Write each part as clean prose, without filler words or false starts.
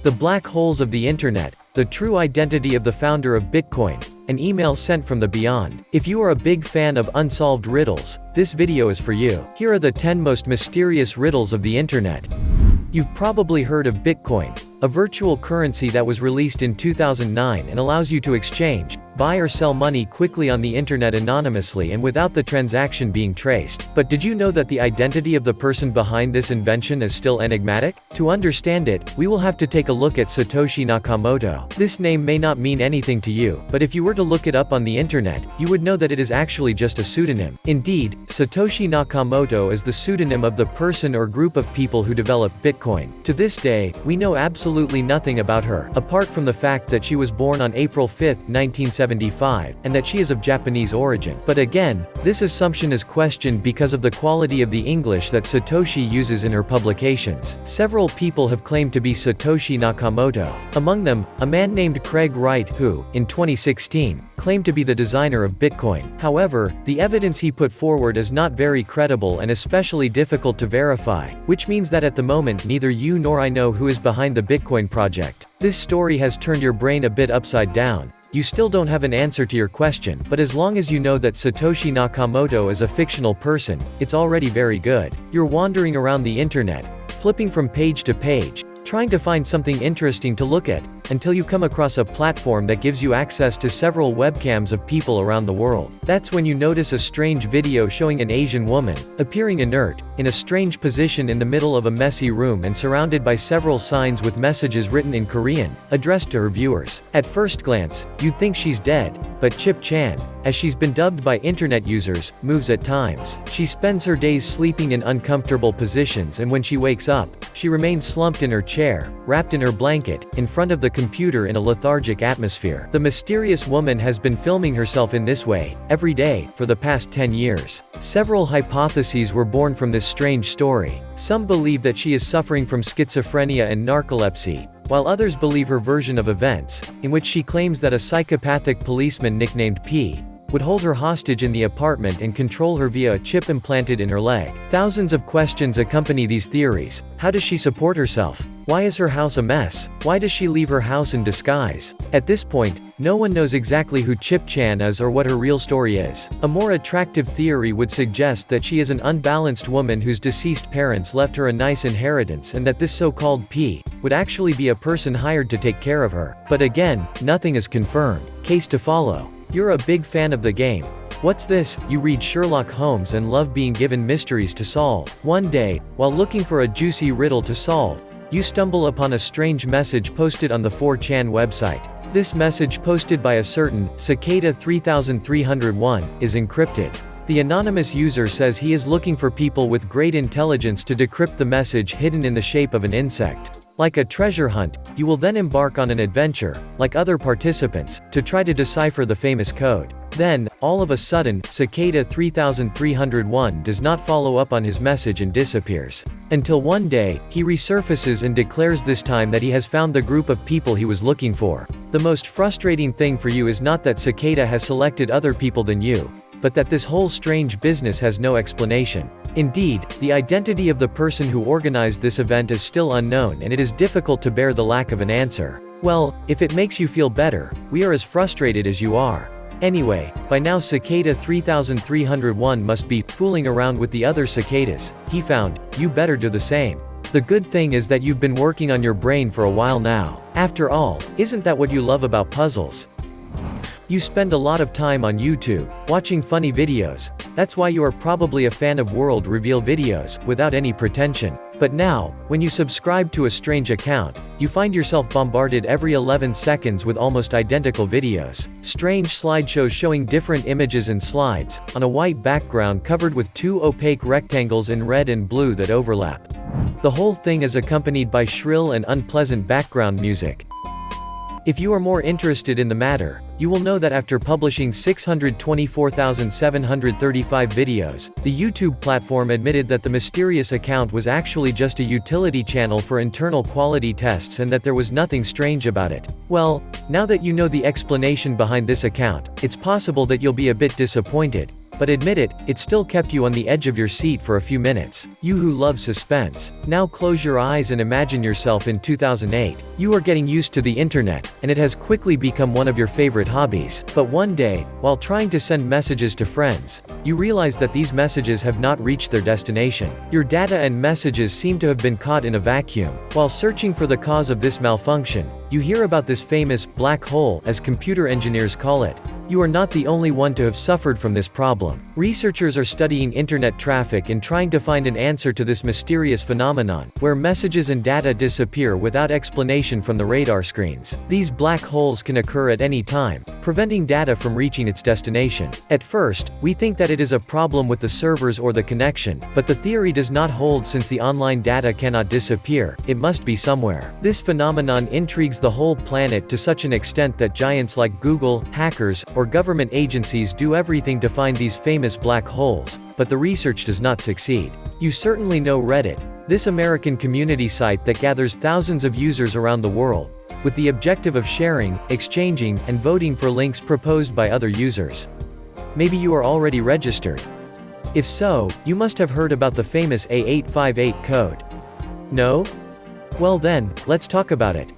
The black holes of the internet, the true identity of the founder of Bitcoin, an email sent from the beyond. If you are a big fan of unsolved riddles, this video is for you. Here are the 10 most mysterious riddles of the internet. You've probably heard of Bitcoin, a virtual currency that was released in 2009 and allows you to exchange, buy or sell money quickly on the internet anonymously and without the transaction being traced. But did you know that the identity of the person behind this invention is still enigmatic? To understand it, we will have to take a look at Satoshi Nakamoto. This name may not mean anything to you, but if you were to look it up on the internet, you would know that it is actually just a pseudonym. Indeed, Satoshi Nakamoto is the pseudonym of the person or group of people who developed Bitcoin. To this day, we know absolutely nothing about her, apart from the fact that she was born on April 5, 1975, and that she is of Japanese origin. But again, this assumption is questioned because of the quality of the English that Satoshi uses in her publications. Several people have claimed to be Satoshi Nakamoto. Among them, a man named Craig Wright who, in 2016, claimed to be the designer of Bitcoin. However, the evidence he put forward is not very credible and especially difficult to verify, which means that at the moment neither you nor I know who is behind the Bitcoin project. This story has turned your brain a bit upside down. You still don't have an answer to your question, but as long as you know that Satoshi Nakamoto is a fictional person, it's already very good. You're wandering around the internet, flipping from page to page, trying to find something interesting to look at, until you come across a platform that gives you access to several webcams of people around the world. That's when you notice a strange video showing an Asian woman, appearing inert, in a strange position in the middle of a messy room and surrounded by several signs with messages written in Korean, addressed to her viewers. At first glance, you'd think she's dead, but Chip Chan, as she's been dubbed by internet users, moves at times. She spends her days sleeping in uncomfortable positions, and when she wakes up, she remains slumped in her chair, wrapped in her blanket, in front of the computer in a lethargic atmosphere. The mysterious woman has been filming herself in this way, every day, for the past 10 years. Several hypotheses were born from this strange story. Some believe that she is suffering from schizophrenia and narcolepsy, while others believe her version of events, in which she claims that a psychopathic policeman nicknamed P would hold her hostage in the apartment and control her via a chip implanted in her leg. Thousands of questions accompany these theories. How does she support herself? Why is her house a mess? Why does she leave her house in disguise? At this point, no one knows exactly who Chip Chan is or what her real story is. A more attractive theory would suggest that she is an unbalanced woman whose deceased parents left her a nice inheritance and that this so-called P would actually be a person hired to take care of her. But again, nothing is confirmed. Case to follow. You're a big fan of the game. What's this? You read Sherlock Holmes and love being given mysteries to solve. One day, while looking for a juicy riddle to solve, you stumble upon a strange message posted on the 4chan website. This message, posted by a certain Cicada 3301, is encrypted. The anonymous user says he is looking for people with great intelligence to decrypt the message hidden in the shape of an insect. Like a treasure hunt, you will then embark on an adventure, like other participants, to try to decipher the famous code. Then, all of a sudden, Cicada 3301 does not follow up on his message and disappears. Until one day, he resurfaces and declares this time that he has found the group of people he was looking for. The most frustrating thing for you is not that Cicada has selected other people than you, but that this whole strange business has no explanation. Indeed, the identity of the person who organized this event is still unknown, and it is difficult to bear the lack of an answer. Well, if it makes you feel better, we are as frustrated as you are. Anyway, by now Cicada 3301 must be fooling around with the other cicadas he found. You better do the same. The good thing is that you've been working on your brain for a while now. After all, isn't that what you love about puzzles? You spend a lot of time on YouTube, watching funny videos. That's why you are probably a fan of world reveal videos, without any pretension. But now, when you subscribe to a strange account, you find yourself bombarded every 11 seconds with almost identical videos. Strange slideshows showing different images and slides, on a white background covered with two opaque rectangles in red and blue that overlap. The whole thing is accompanied by shrill and unpleasant background music. If you are more interested in the matter, you will know that after publishing 624,735 videos, the YouTube platform admitted that the mysterious account was actually just a utility channel for internal quality tests and that there was nothing strange about it. Well, now that you know the explanation behind this account, it's possible that you'll be a bit disappointed. But admit it, it still kept you on the edge of your seat for a few minutes. You who love suspense. Now close your eyes and imagine yourself in 2008. You are getting used to the internet, and it has quickly become one of your favorite hobbies. But one day, while trying to send messages to friends, you realize that these messages have not reached their destination. Your data and messages seem to have been caught in a vacuum. While searching for the cause of this malfunction, you hear about this famous black hole, as computer engineers call it. You are not the only one to have suffered from this problem. Researchers are studying internet traffic and trying to find an answer to this mysterious phenomenon, where messages and data disappear without explanation from the radar screens. These black holes can occur at any time, preventing data from reaching its destination. At first, we think that it is a problem with the servers or the connection, but the theory does not hold since the online data cannot disappear. It must be somewhere. This phenomenon intrigues the whole planet to such an extent that giants like Google, hackers, or government agencies do everything to find these famous black holes, but the research does not succeed. You certainly know Reddit, this American community site that gathers thousands of users around the world, with the objective of sharing, exchanging, and voting for links proposed by other users. Maybe you are already registered. If so, you must have heard about the famous A858 code. No? Well then, let's talk about it.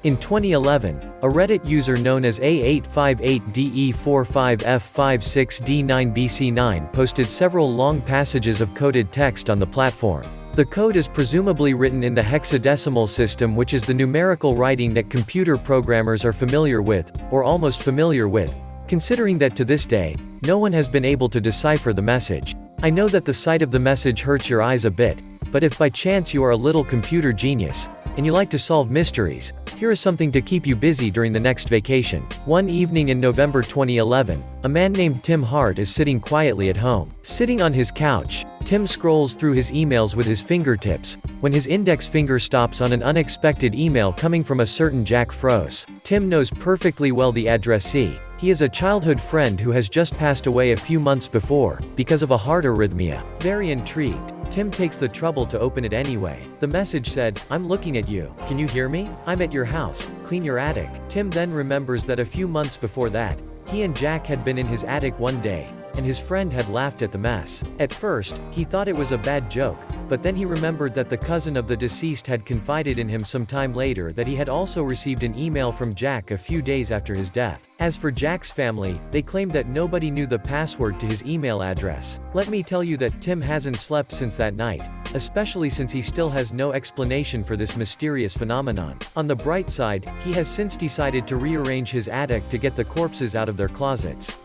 In 2011, a Reddit user known as A858DE45F56D9BC9 posted several long passages of coded text on the platform. The code is presumably written in the hexadecimal system, which is the numerical writing that computer programmers are familiar with, or almost familiar with, considering that to this day, no one has been able to decipher the message. I know that the sight of the message hurts your eyes a bit, but if by chance you are a little computer genius, and you like to solve mysteries, here is something to keep you busy during the next vacation. One evening in November 2011, a man named Tim Hart is sitting quietly at home. Sitting on his couch, Tim scrolls through his emails with his fingertips, when his index finger stops on an unexpected email coming from a certain Jack Froese. Tim knows perfectly well the addressee. He is a childhood friend who has just passed away a few months before, because of a heart arrhythmia. Very intrigued, Tim takes the trouble to open it anyway. The message said, "I'm looking at you. Can you hear me? I'm at your house. Clean your attic." Tim then remembers that a few months before that, he and Jack had been in his attic one day, and his friend had laughed at the mess. At first, he thought it was a bad joke, but then he remembered that the cousin of the deceased had confided in him some time later that he had also received an email from Jack a few days after his death. As for Jack's family, they claimed that nobody knew the password to his email address. Let me tell you that Tim hasn't slept since that night, especially since he still has no explanation for this mysterious phenomenon. On the bright side, he has since decided to rearrange his attic to get the corpses out of their closets.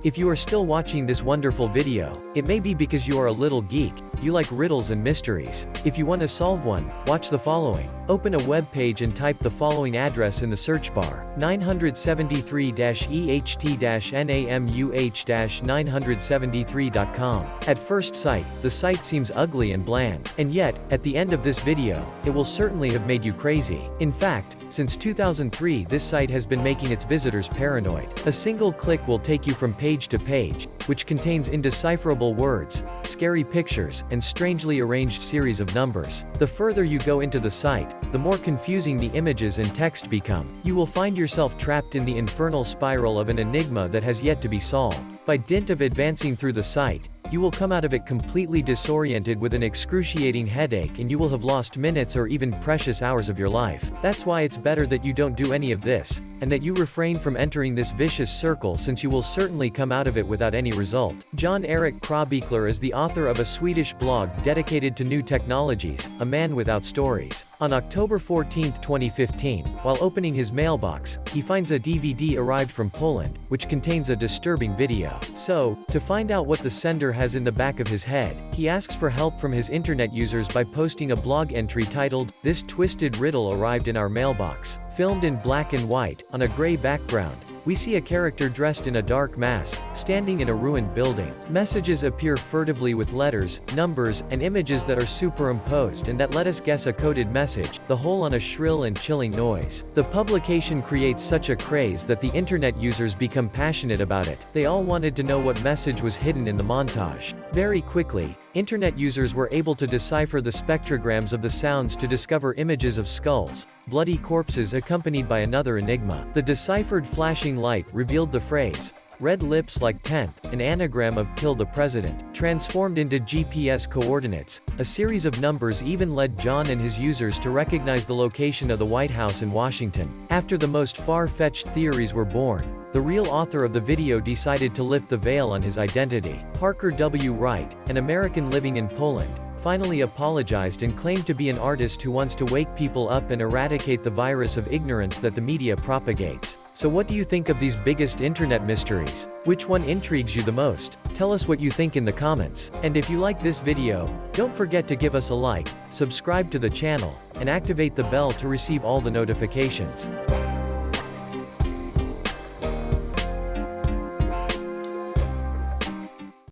If you are still watching this wonderful video, it may be because you are a little geek, you like riddles and mysteries. If you want to solve one, watch the following. Open a web page and type the following address in the search bar: 973-EHT-NAMUH-973.com. At first sight, the site seems ugly and bland. And yet, at the end of this video, it will certainly have made you crazy. In fact, since 2003 this site has been making its visitors paranoid. A single click will take you from page to page, which contains indecipherable words, scary pictures, and strangely arranged series of numbers. The further you go into the site, the more confusing the images and text become. You will find yourself trapped in the infernal spiral of an enigma that has yet to be solved. By dint of advancing through the site, you will come out of it completely disoriented with an excruciating headache, and you will have lost minutes or even precious hours of your life. That's why it's better that you don't do any of this, and that you refrain from entering this vicious circle, since you will certainly come out of it without any result. Jon Erik Krabbeikler is the author of a Swedish blog dedicated to new technologies, A Man Without Stories. On October 14, 2015, while opening his mailbox, he finds a DVD arrived from Poland, which contains a disturbing video. So, to find out what the sender has in the back of his head, he asks for help from his internet users by posting a blog entry titled, "This twisted riddle arrived in our mailbox." Filmed in black and white, on a gray background, we see a character dressed in a dark mask, standing in a ruined building. Messages appear furtively with letters, numbers, and images that are superimposed and that let us guess a coded message, the whole on a shrill and chilling noise. The publication creates such a craze that the internet users become passionate about it. They all wanted to know what message was hidden in the montage. Very quickly, internet users were able to decipher the spectrograms of the sounds to discover images of skulls, bloody corpses accompanied by another enigma. The deciphered flashing light revealed the phrase, red lips like 10th, an anagram of kill the president, transformed into GPS coordinates. A series of numbers even led John and his users to recognize the location of the White House in Washington. After the most far-fetched theories were born, the real author of the video decided to lift the veil on his identity. Parker W. Wright, an American living in Poland, finally apologized and claimed to be an artist who wants to wake people up and eradicate the virus of ignorance that the media propagates. So what do you think of these biggest internet mysteries? Which one intrigues you the most? Tell us what you think in the comments. And if you like this video, don't forget to give us a like, subscribe to the channel, and activate the bell to receive all the notifications.